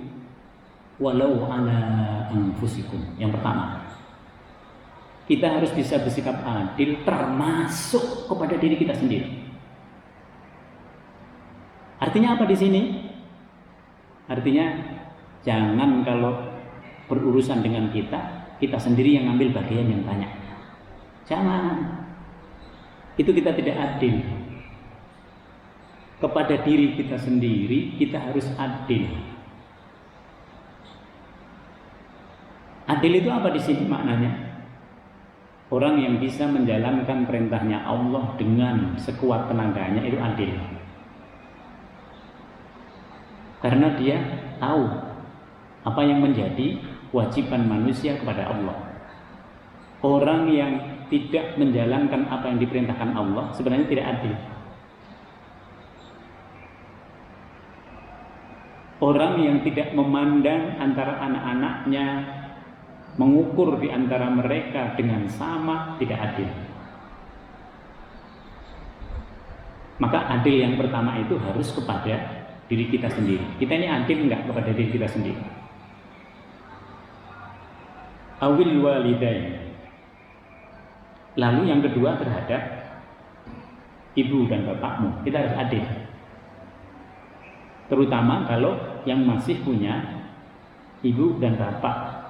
Walau ala anfusikum. Yang pertama, kita harus bisa bersikap adil termasuk kepada diri kita sendiri. Artinya apa di sini? Artinya jangan kalau berurusan dengan kita sendiri yang ngambil bagian yang banyak. Jangan. Itu kita tidak adil. Kepada diri kita sendiri kita harus adil. Adil itu apa di sini maknanya? Orang yang bisa menjalankan perintahnya Allah dengan sekuat tenaganya itu adil. Karena dia tahu apa yang menjadi kewajiban manusia kepada Allah. Orang yang tidak menjalankan apa yang diperintahkan Allah sebenarnya tidak adil. Orang yang tidak memandang antara anak-anaknya, mengukur di antara mereka dengan sama, tidak adil. Maka adil yang pertama itu harus kepada diri kita sendiri. Kita ini adil enggak kepada diri kita sendiri? Awil walidain. Lalu yang kedua terhadap ibu dan bapakmu, kita harus adil. Terutama kalau yang masih punya ibu dan bapak.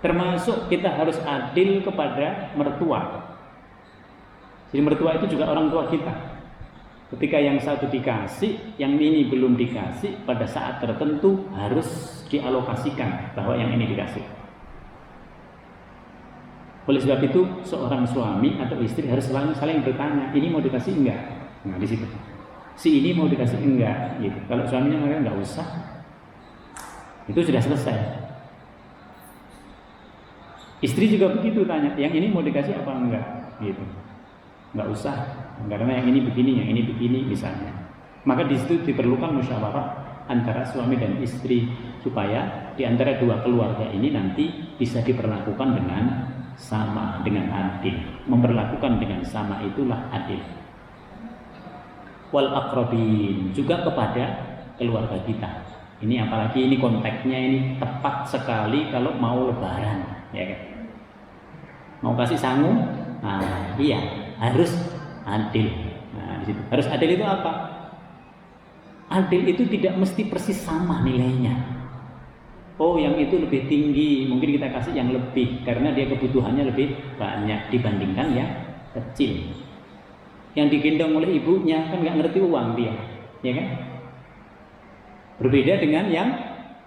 Termasuk kita harus adil kepada mertua. Jadi mertua itu juga orang tua kita. Ketika yang satu dikasih, yang ini belum dikasih, pada saat tertentu harus dialokasikan bahwa yang ini dikasih. Oleh sebab itu seorang suami atau istri harus saling bertanya, ini mau dikasih enggak? Nah di situ. Si ini mau dikasih enggak? Gitu. Kalau suaminya mengatakan enggak usah, itu sudah selesai. Istri juga begitu tanya, yang ini mau dikasih apa enggak? Gitu. Enggak usah, karena yang ini begini misalnya. Maka di situ diperlukan musyawarah antara suami dan istri supaya di antara dua keluarga ini nanti bisa diperlakukan dengan sama, dengan adil. Memperlakukan dengan sama itulah adil. Wal aqrabin, juga kepada keluarga kita. Ini apalagi ini konteksnya ini tepat sekali kalau mau lebaran, ya kan? Mau kasih sangu, nah iya harus adil. Nah, di situ harus adil itu apa? Adil itu tidak mesti persis sama nilainya. Oh, yang itu lebih tinggi, mungkin kita kasih yang lebih karena dia kebutuhannya lebih banyak dibandingkan yang kecil. Yang digendong oleh ibunya kan nggak ngerti uang dia, ya kan? Berbeda dengan yang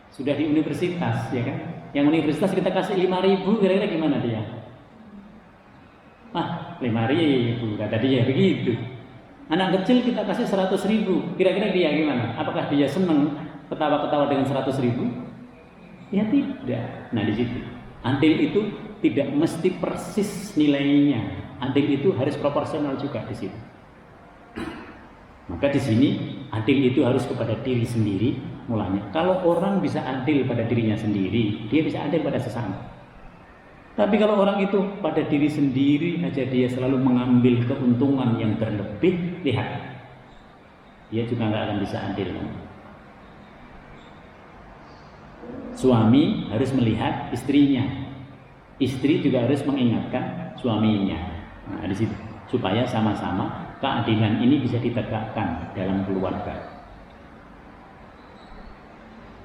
sudah di universitas, ya kan? Yang universitas kita kasih 5.000, kira-kira gimana dia? 5.000, kata dia begitu. Anak kecil kita kasih 100.000, kira-kira dia gimana? Apakah dia senang ketawa-ketawa dengan 100.000? Ya tidak. Nah di situ, adil itu tidak mesti persis nilainya. Adil itu harus proporsional juga di situ. Maka di sini adil itu harus kepada diri sendiri mulanya. Kalau orang bisa adil pada dirinya sendiri, dia bisa adil pada sesama. Tapi kalau orang itu pada diri sendiri aja dia selalu mengambil keuntungan yang berlebih, lihat, dia juga nggak akan bisa adil. Suami harus melihat istrinya. Istri juga harus mengingatkan suaminya. Nah, di situ supaya sama-sama keadilan ini bisa ditegakkan dalam keluarga.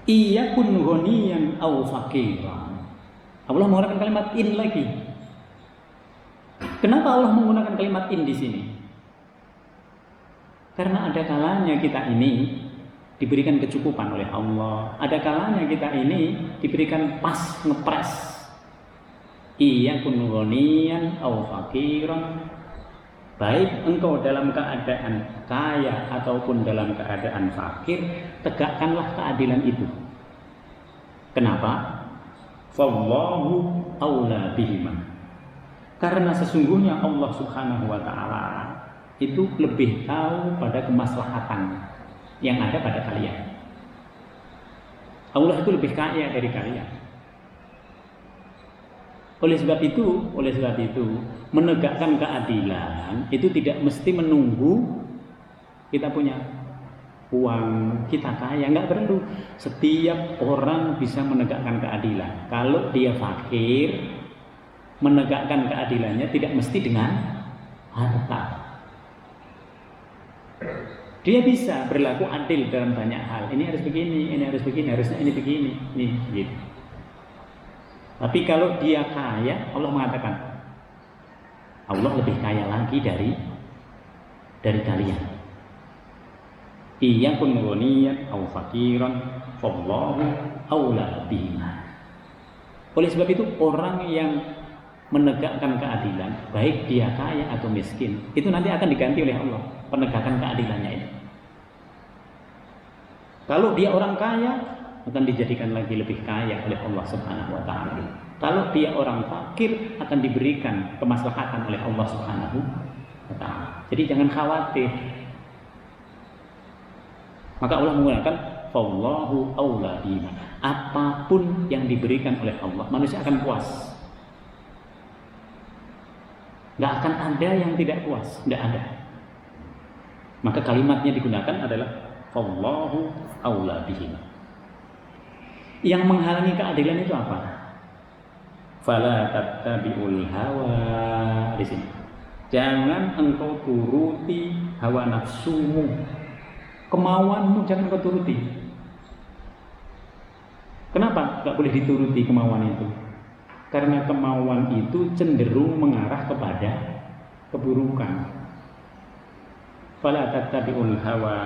Iyakun ghaniyan aw faqiran. Allah menggunakan kalimat in lagi. Kenapa Allah menggunakan kalimat in di sini? Karena ada kalanya kita ini diberikan kecukupan oleh Allah. Ada kalanya kita ini diberikan pas ngepres. Iyakun ghaniyan aw faqiran. Baik engkau dalam keadaan kaya ataupun dalam keadaan fakir, tegakkanlah keadilan itu. Kenapa? Fallahu aula bihima. Karena sesungguhnya Allah Subhanahu wa taala itu lebih tahu pada kemaslahatan yang ada pada kalian. Allah itu lebih kaya dari kalian. Oleh sebab itu menegakkan keadilan itu tidak mesti menunggu kita punya uang, kita kaya, nggak perlu. Setiap orang bisa menegakkan keadilan. Kalau dia fakir, menegakkan keadilannya tidak mesti dengan harta. Dia bisa berlaku adil dalam banyak hal. Ini harus begini, ini harus begini, harusnya ini begini, nih gitu. Tapi kalau dia kaya, Allah mengatakan Allah lebih kaya lagi dari kalian. Iyakun ghaniyan aw faqiran fallahu aula bihima. Oleh sebab itu orang yang menegakkan keadilan, baik dia kaya atau miskin, itu nanti akan diganti oleh Allah penegakan keadilannya itu. Kalau dia orang kaya, akan dijadikan lagi lebih kaya oleh Allah Subhanahu wa taala. Kalau dia orang fakir, akan diberikan kemaslahatan oleh Allah Subhanahu wa taala. Jadi jangan khawatir. Maka Allah menggunakan fallahu aula bihima. Apapun yang diberikan oleh Allah, manusia akan puas. Gak akan ada yang tidak puas, tidak ada. Maka kalimatnya digunakan adalah fallahu aula bihima. Yang menghalangi keadilan itu apa? Fala tattabi'ul hawa. Di sini. Jangan engkau turuti hawa nafsumu. Kemauanmu jangan kau turuti. Kenapa enggak boleh dituruti kemauan itu? Karena kemauan itu cenderung mengarah kepada keburukan. Fala tattabi'ul hawa.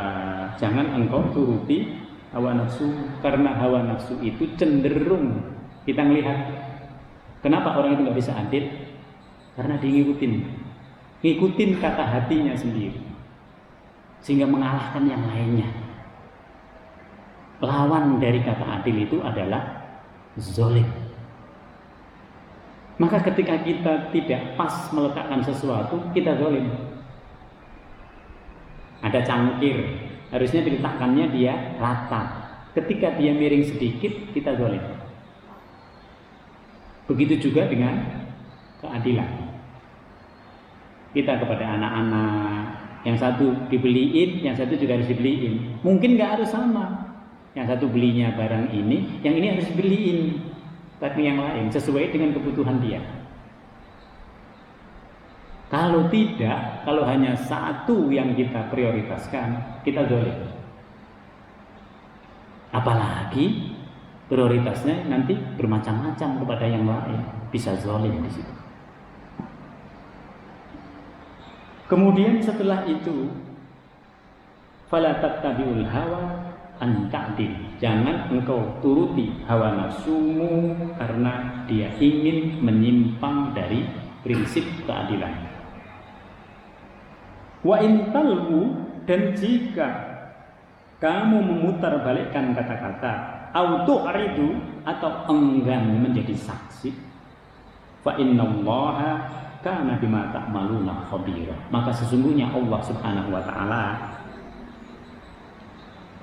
Jangan engkau turuti hawa nafsu, karena hawa nafsu itu cenderung kita melihat. Kenapa orang itu nggak bisa adil? Karena dia ngikutin kata hatinya sendiri, sehingga mengalahkan yang lainnya. Lawan dari kata adil itu adalah zalim. Maka ketika kita tidak pas meletakkan sesuatu, kita zalim. Ada cangkir, harusnya diletakkannya dia rata. Ketika dia miring sedikit, kita zalim. Begitu juga dengan keadilan. Kita kepada anak-anak, yang satu dibeliin, yang satu juga harus dibeliin. Mungkin nggak harus sama. Yang satu belinya barang ini, yang ini harus dibeliin. Tapi yang lain sesuai dengan kebutuhan dia. Kalau tidak, kalau hanya satu yang kita prioritaskan, kita zalim. Apalagi prioritasnya nanti bermacam-macam kepada yang lain, bisa zalim di situ. Kemudian setelah itu, fala tattabi'ul hawa an ta'dil. Jangan engkau turuti hawa nafsumu karena dia ingin menyimpang dari prinsip keadilan. Wa intalhu, dan jika kamu memutar balikkan kata-kata, autu'ridu, atau enggan menjadi saksi, fa innallaha kana bima ta'maluna khabira. Maka sesungguhnya Allah Subhanahu wa taala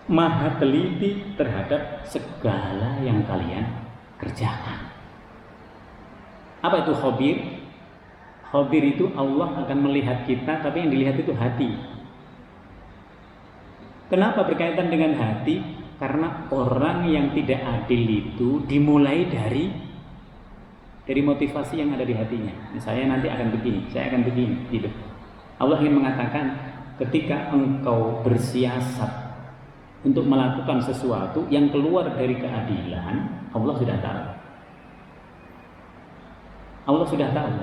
maha teliti terhadap segala yang kalian kerjakan. Apa itu khabir? Khabir itu Allah akan melihat kita, tapi yang dilihat itu hati. Kenapa berkaitan dengan hati? Karena orang yang tidak adil itu dimulai dari dari motivasi yang ada di hatinya. Saya nanti akan begini, saya akan begini, gitu. Allah ingin mengatakan ketika engkau bersiasat untuk melakukan sesuatu yang keluar dari keadilan, Allah sudah tahu. Allah sudah tahu.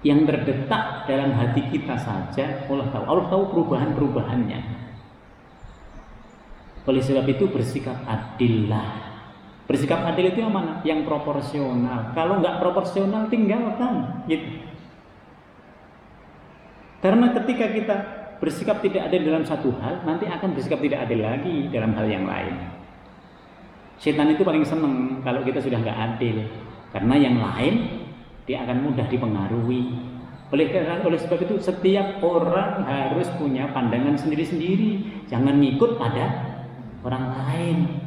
Yang terdetak dalam hati kita saja Allah tahu. Allah tahu perubahan-perubahannya. Oleh sebab itu bersikap adillah. Bersikap adil itu yang mana? Yang proporsional. Kalau nggak proporsional tinggalkan, gitu. Karena ketika kita bersikap tidak adil dalam satu hal, nanti akan bersikap tidak adil lagi dalam hal yang lain. Setan itu paling senang kalau kita sudah nggak adil, karena yang lain dia akan mudah dipengaruhi. Oleh sebab itu setiap orang harus punya pandangan sendiri-sendiri. Jangan ngikut pada orang lain.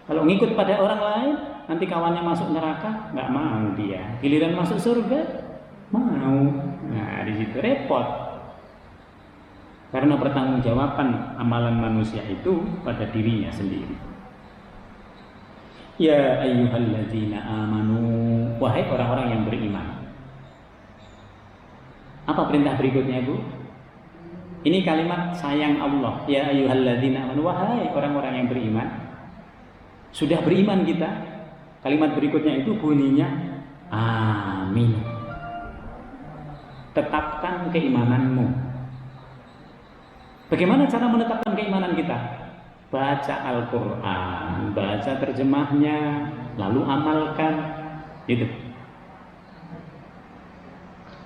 Kalau ngikut pada orang lain, nanti kawannya masuk neraka, nggak mau dia. Giliran masuk surga, mau. Nah, di situ repot. Karena pertanggungjawaban amalan manusia itu pada dirinya sendiri. Ya ayyuhalladzina amanu, wahai orang-orang yang beriman. Apa perintah berikutnya, Bu? Ini kalimat sayang Allah. Ya ayyuhalladzina amanu, wahai orang-orang yang beriman. Sudah beriman kita. Kalimat berikutnya itu bunyinya amin. Tetapkan keimananmu. Bagaimana cara menetapkan keimanan kita? Baca Al-Quran, baca terjemahnya, lalu amalkan. Gitu.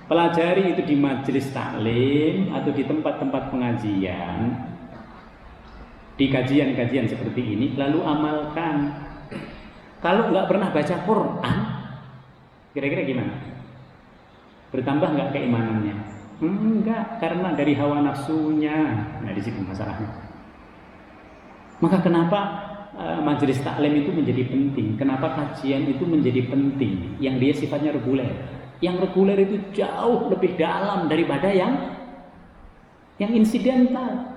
Pelajari itu di majelis taklim atau di tempat-tempat pengajian. Di kajian-kajian seperti ini, lalu amalkan. Kalau nggak pernah baca Quran, kira-kira gimana? Bertambah nggak keimanannya? Enggak, karena dari hawa nafsunya. Nah, di situ masalahnya. Maka kenapa majelis taklim itu menjadi penting? Kenapa kajian itu menjadi penting? Yang dia sifatnya reguler. Yang reguler itu jauh lebih dalam daripada yang insidental.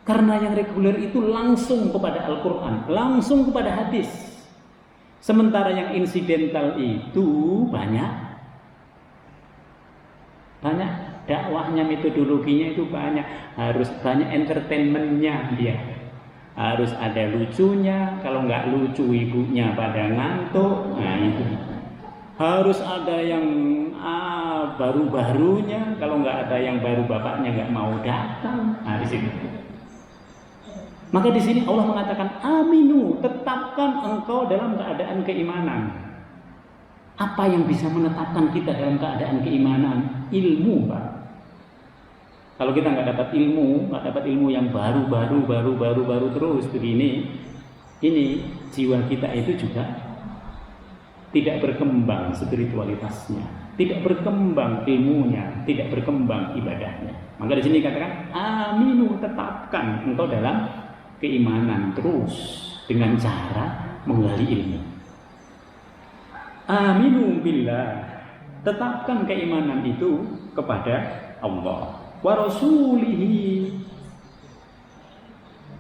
Karena yang reguler itu langsung kepada Al-Quran, langsung kepada hadis. Sementara yang insidental itu banyak dakwahnya, metodologinya itu banyak. Harus banyak entertainmentnya dia. Harus ada lucunya, kalau nggak lucu ibunya pada ngantuk. Nah itu. Harus ada yang baru-barunya, kalau nggak ada yang baru bapaknya nggak mau datang. Nah di sini. Maka di sini Allah mengatakan aminu, tetapkan engkau dalam keadaan keimanan. Apa yang bisa menetapkan kita dalam keadaan keimanan? Ilmu, Pak. Kalau kita nggak dapat ilmu yang baru terus begini, ini jiwa kita itu juga tidak berkembang spiritualitasnya, tidak berkembang ilmunya, tidak berkembang ibadahnya. Maka di sini katakan aminu, tetapkan engkau dalam keimanan terus dengan cara menggali ilmu. Aminu billah, tetapkan keimanan itu kepada Allah wa rasulihi.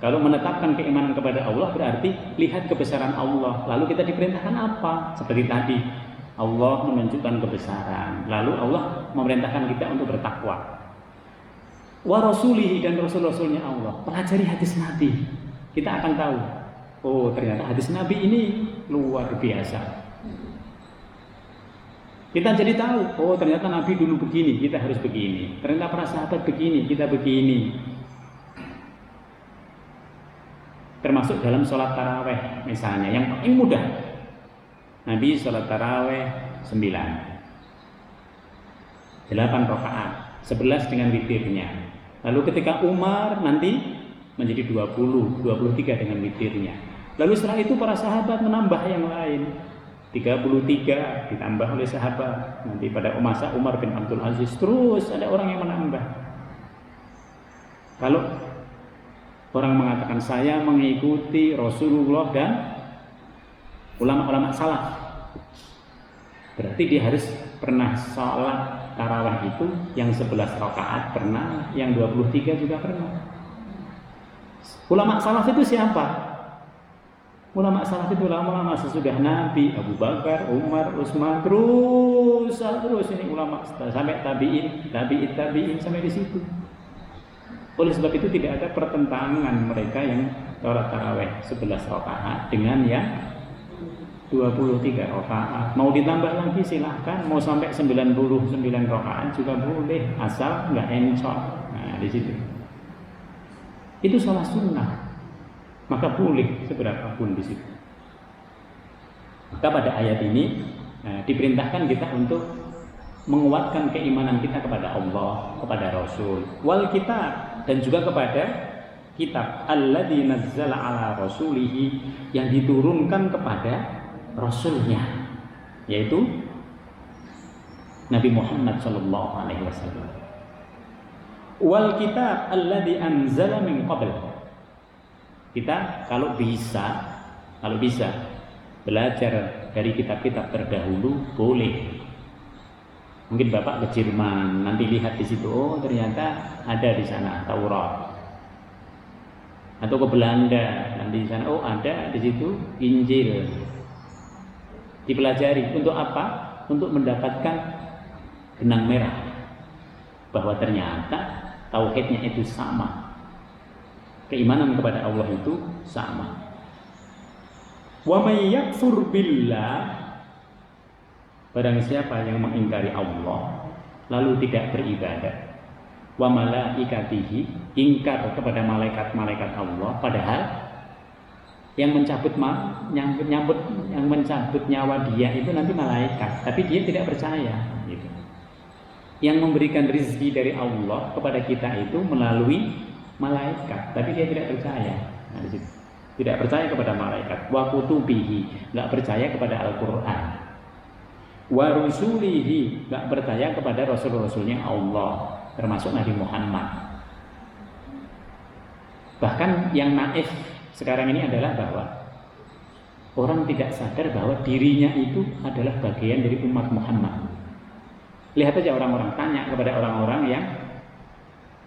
Kalau menetapkan keimanan kepada Allah berarti lihat kebesaran Allah. Lalu kita diperintahkan apa? Seperti tadi, Allah menunjukkan kebesaran. Lalu Allah memerintahkan kita untuk bertakwa. Wa rasulihi, dan rasul-rasulnya Allah. Pelajari hadis Nabi, kita akan tahu, oh ternyata hadis Nabi ini luar biasa. Kita jadi tahu, oh ternyata Nabi dulu begini, kita harus begini. Ternyata para sahabat begini, kita begini. Termasuk dalam sholat taraweh misalnya, yang paling mudah. Nabi sholat taraweh 9, 8 rakaat, 11 dengan witirnya. Lalu ketika Umar nanti menjadi 20, 23 dengan witirnya. Lalu setelah itu para sahabat menambah yang lain, 33 ditambah oleh sahabat. Nanti pada masa Umar bin Abdul Aziz terus ada orang yang menambah. Kalau orang mengatakan saya mengikuti Rasulullah dan ulama-ulama salaf, berarti dia harus pernah sholat tarawih itu yang 11 rakaat pernah, yang 23 juga pernah. Ulama salaf itu siapa? Ulama salaf itu ulama sesudah Nabi, Abu Bakar, Umar, Utsman, terus ini ulama sampai tabi'in sampai di situ. Oleh sebab itu tidak ada pertentangan mereka yang sholat tarawih 11 rakaat dengan yang 23 rakaat. Mau ditambah lagi silahkan, mau sampai 99 rakaat juga boleh, asal nggak encok. Nah, di situ. Itu sholat sunnah. Maka boleh seberapapun di situ. Maka pada ayat ini diperintahkan kita untuk menguatkan keimanan kita kepada Allah, kepada Rasul, wal kitab, dan juga kepada kitab alladzi nazzala ala rasulihi, yang diturunkan kepada rasulnya, yaitu Nabi Muhammad sallallahu alaihi wasallam. Wal kitab alladzi anzala min qabl. Kita kalau bisa belajar dari kitab-kitab terdahulu boleh. Mungkin Bapak ke Jerman, nanti lihat di situ, oh ternyata ada di sana Taurat. Atau ke Belanda, nanti di sana, oh ada di situ Injil. Dipelajari untuk apa? Untuk mendapatkan benang merah bahwa ternyata tauhidnya itu sama. Keimanan kepada Allah itu sama. Wa may yakfur billah, barang siapa yang mengingkari Allah lalu tidak beribadah, wa malaikatihi, ingkar kepada malaikat-malaikat Allah, padahal yang mencabut nyawa dia itu nanti malaikat, tapi dia tidak percaya gitu. Yang memberikan rezeki dari Allah kepada kita itu melalui malaikat, tapi dia tidak percaya. Nah, tidak percaya kepada malaikat. Wa kutubihi, nggak percaya kepada Al-Quran. Wa rusulihi, nggak percaya kepada rasul-rasulnya Allah, termasuk Nabi Muhammad. Bahkan yang naif sekarang ini adalah bahwa orang tidak sadar bahwa dirinya itu adalah bagian dari umat Muhammad. Lihat aja orang-orang, tanya kepada orang-orang yang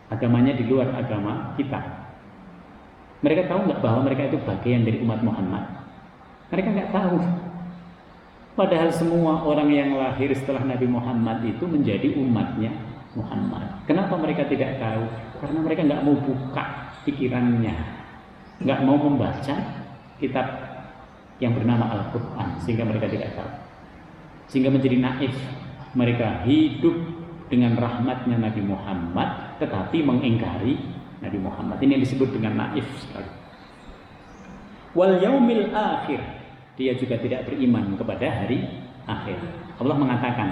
agamanya di luar agama kita. Mereka tahu nggak bahwa mereka itu bagian dari umat Muhammad? Mereka nggak tahu. Padahal semua orang yang lahir setelah Nabi Muhammad itu menjadi umatnya Muhammad. Kenapa mereka tidak tahu? Karena mereka nggak mau buka pikirannya, nggak mau membaca kitab yang bernama Al-Quran, sehingga mereka tidak tahu. Sehingga menjadi naif. Mereka hidup dengan rahmatnya Nabi Muhammad, tetapi mengingkari Nabi Muhammad. Ini yang disebut dengan naif sekali. Wal yaumil akhir, dia juga tidak beriman kepada hari akhir. Allah mengatakan,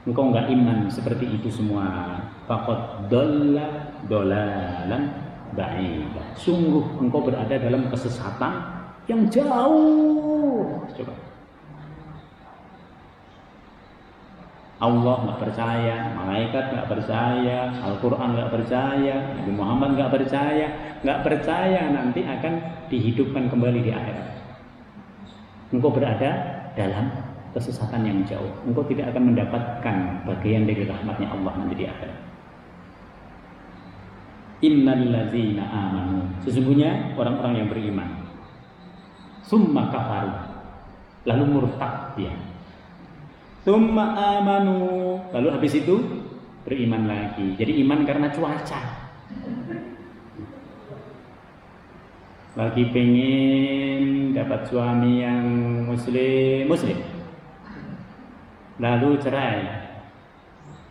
engkau enggak iman seperti itu semua, faqad dhalla dhalalan ba'ida. Sungguh engkau berada dalam kesesatan yang jauh. Coba. Allah nggak percaya, malaikat nggak percaya, Al-Quran nggak percaya, Nabi Muhammad nggak percaya nanti akan dihidupkan kembali di akhirat. Engkau berada dalam kesesatan yang jauh. Engkau tidak akan mendapatkan bagian dari rahmatnya Allah nanti di akhirat. Innal ladzina amanu, sesungguhnya orang-orang yang beriman, summa kafaru, lalu murtad dia. Summa amanu, lalu habis itu beriman lagi. Jadi iman karena cuaca. Lagi pengen dapat suami yang muslim, lalu cerai.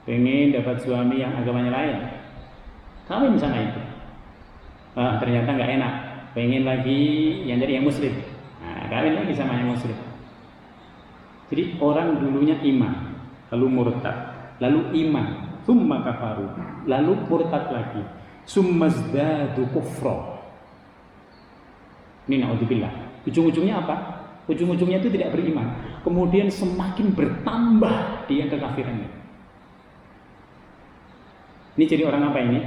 Pengen dapat suami yang agamanya lain, kawin sama itu. Ternyata nggak enak. Pengen lagi yang dari yang muslim, kawin lagi sama yang muslim. Jadi orang dulunya iman, lalu murtad, lalu iman, summa kafaru, lalu murtad lagi, summa zdadu kufra. Ini na'udzubillah. Ujung-ujungnya apa? Ujung-ujungnya itu tidak beriman. Kemudian semakin bertambah dia kekafirannya. Ini jadi orang apa ini?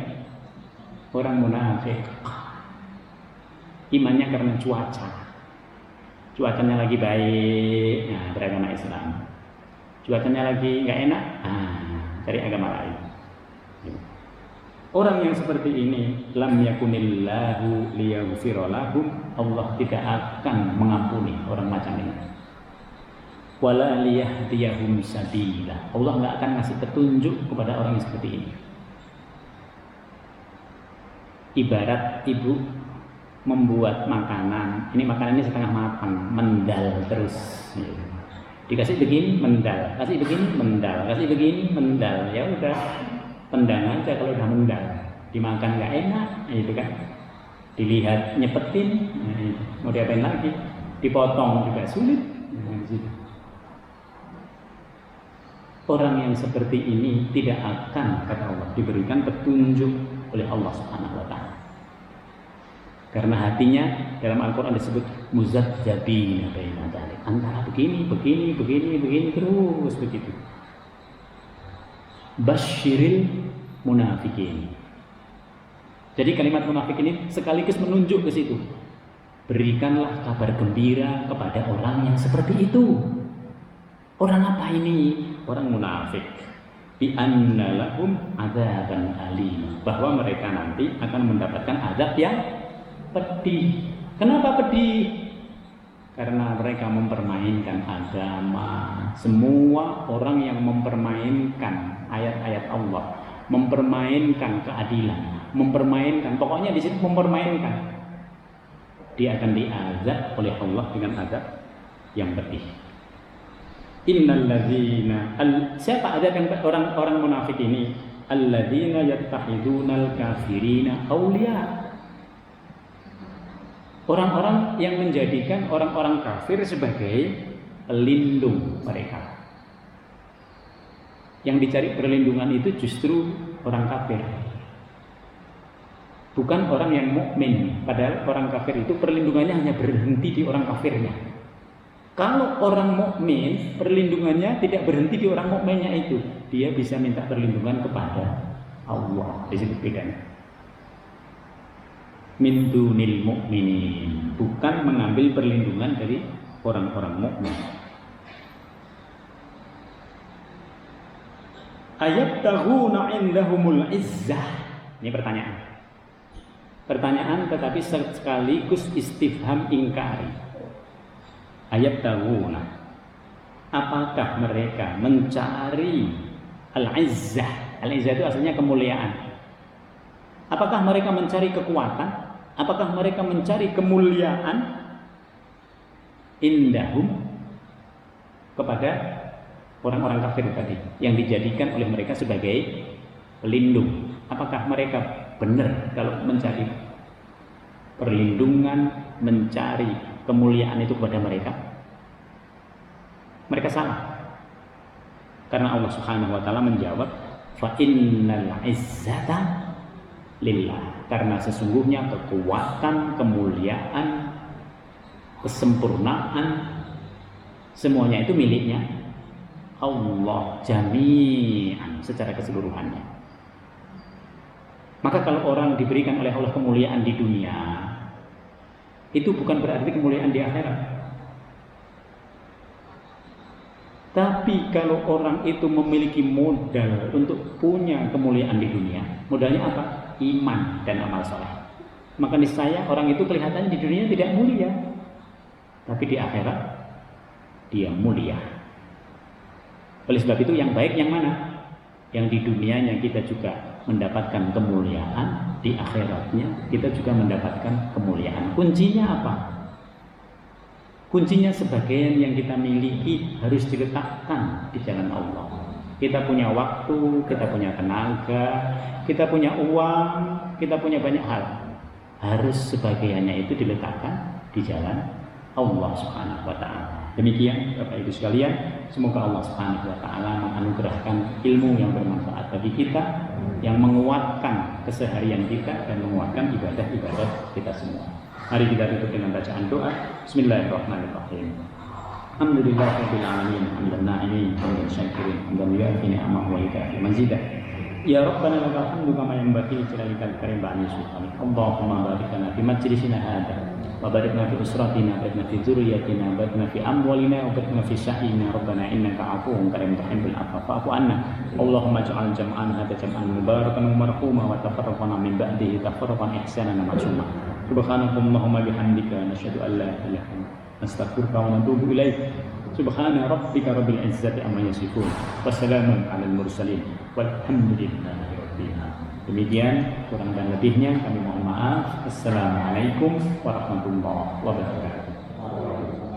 Orang munafik. Imannya karena cuaca. Cuacanya lagi baik, nah beragama Islam. Cuacanya lagi nggak enak, cari agama lain. Orang yang seperti ini, lam yakunillahu liyaghfira lahum, Allah tidak akan mengampuni orang macam ini. Wala liyahdiyahum sabila, Allah nggak akan ngasih petunjuk kepada orang yang seperti ini. Ibarat ibu membuat makanan, ini makanannya setengah matang, mendal terus. Dikasih begini mendal, kasih begini mendal, kasih begini mendal, ya udah tendang aja kalau udah mendal, dimakan nggak enak, itu kan. Dilihat nyepetin, mau diapain lagi? Dipotong juga sulit. Orang yang seperti ini tidak akan, kata Allah, diberikan petunjuk oleh Allah Subhanahu wa Ta'ala. Karena hatinya dalam Al-Quran disebut muzadzabina baina dzalik, antara begini terus begitu. Basyiril munafikin. Jadi kalimat munafik ini sekaligus menunjuk ke situ. Berikanlah kabar gembira kepada orang yang seperti itu. Orang apa ini? Orang munafik. Bi anna lahum adzaban alim, bahwa mereka nanti akan mendapatkan azab yang pedih. Kenapa pedih? Karena mereka mempermainkan agama. Semua orang yang mempermainkan ayat-ayat Allah, mempermainkan keadilan, mempermainkan, pokoknya di situ mempermainkan, dia akan diazab oleh Allah dengan azab yang pedih. Innalladzina, siapa aja kan orang-orang munafik ini? Alladzina yattahidunal kafirina awliya. Orang-orang yang menjadikan orang-orang kafir sebagai pelindung mereka. Yang dicari perlindungan itu justru orang kafir, bukan orang yang mukmin. Padahal orang kafir itu perlindungannya hanya berhenti di orang kafirnya. Kalau orang mukmin, perlindungannya tidak berhenti di orang mukminnya itu. Dia bisa minta perlindungan kepada Allah. Di situ bedanya. Min dunil mu'minin, bukan mengambil perlindungan dari orang-orang mukmin. Ayabtaghuna indahumul izzah. Ini pertanyaan. Pertanyaan tetapi sekaligus istifham ingkari. Ayabtaghuna, apakah mereka mencari al-izzah? Al-izzah itu aslinya kemuliaan. Apakah mereka mencari kekuatan? Apakah mereka mencari kemuliaan indahum kepada orang-orang kafir tadi yang dijadikan oleh mereka sebagai pelindung? Apakah mereka benar kalau mencari perlindungan, mencari kemuliaan itu kepada mereka? Mereka salah. Karena Allah Subhanahu wa Ta'ala menjawab, fa innal izzata lillah, karena sesungguhnya kekuatan, kemuliaan, kesempurnaan, semuanya itu miliknya Allah jami'an, secara keseluruhannya. Maka kalau orang diberikan oleh Allah kemuliaan di dunia, itu bukan berarti kemuliaan di akhirat. Tapi kalau orang itu memiliki modal untuk punya kemuliaan di dunia, modalnya apa? Iman dan amal saleh. Maka niscaya orang itu kelihatannya di dunia tidak mulia, tapi di akhirat dia mulia. Oleh sebab itu yang baik yang mana? Yang di dunianya kita juga mendapatkan kemuliaan, di akhiratnya kita juga mendapatkan kemuliaan. Kuncinya apa? Kuncinya sebagian yang kita miliki harus diletakkan di jalan Allah. Kita punya waktu, kita punya tenaga, kita punya uang, kita punya banyak hal. Harus sebagiannya itu diletakkan di jalan Allah Subhanahu wa Ta'ala. Demikian Bapak Ibu sekalian, semoga Allah Subhanahu wa Ta'ala menganugerahkan ilmu yang bermanfaat bagi kita, yang menguatkan keseharian kita dan menguatkan ibadah-ibadah kita semua. Mari kita tutup dengan bacaan doa. Bismillahirrahmanirrahim. Alhamdulillahirabbil alamin, hamdan na'imin, hamdan syakirin, hamdan yu'affi ni'amahu wa yukafi mazidah. Ya Rabbana lakal hamdu kama yanbaghi li jalalikal karim ba'ni sultanik. Allahumma barik lana fi majlisina hadza wa barik lana fi usratina, barik lana fi dzurriyyatina, barik lana fi amwalina, wa barik lana fi sya'ina. Rabbana innaka 'afuwwun karim tuhibbul 'afwa fa'fu 'anna. Allahumma ij'al jam'an hadza jam'an mubarakan marhuma wa tafarraqana min ba'dihi tafarraqan ihsanan ma'suma. Subhanakallahumma bihamdika nasyhadu an la ilaha illa anta nastaghfiruka wa natubu ilaik. Subhana rabbika rabbil izzati amma yasifun. Wassalamun 'alal mursalin. Walhamdulillahi rabbil alamin. Demikian kurang dan lebihnya kami mohon maaf. Assalamualaikum warahmatullahi wabarakatuh.